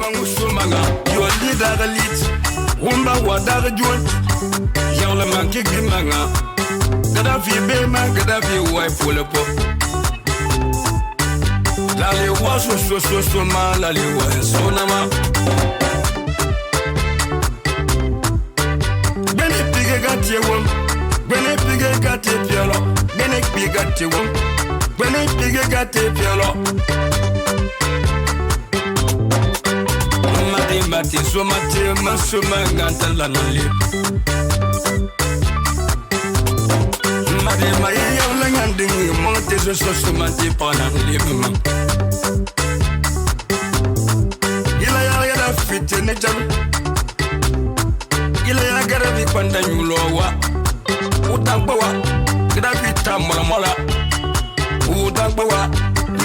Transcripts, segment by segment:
Mangusumanga, your leader elite. Wumba wadar joint. Young the man kicking manga. Gaddafi be man, Gaddafi wife full of pop. Lali was so man, Lali was so nama. Benny Piggy got your one. Benny Piggy got your piano. Benny Piggy got your one. Benny Piggy got your piano. Mati so mati masuma nganta la nali Mati mai yo la ngandingi monte so mati pana lima Ila ya da fiti ne jam Ila ya gara bi kwanda nyulo wa Utangba wa kada fita mola Utangba wa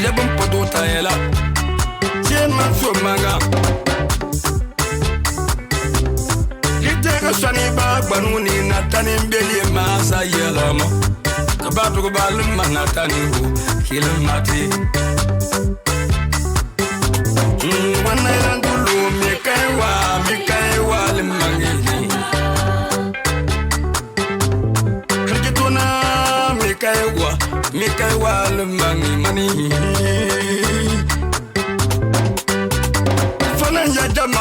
lebum podo tayela Chema so manga Sani ba banuni natani mbeli masa yelama kabatu ko balum manatani ho kilmati wana irangulu mikaiwa limangi kajituna mikaiwa limangi mani fana ya jama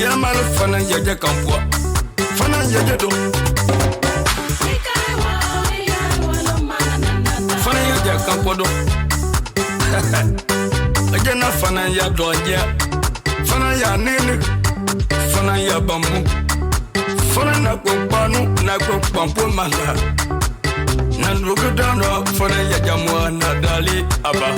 Yamal fana yaja kampwa fana yaja do fana yaja kampwa do ajana fana ya doja fana ya nene fana ya bambu fana na kokpampo mala na ndugu dano fana yaja mwana dali aba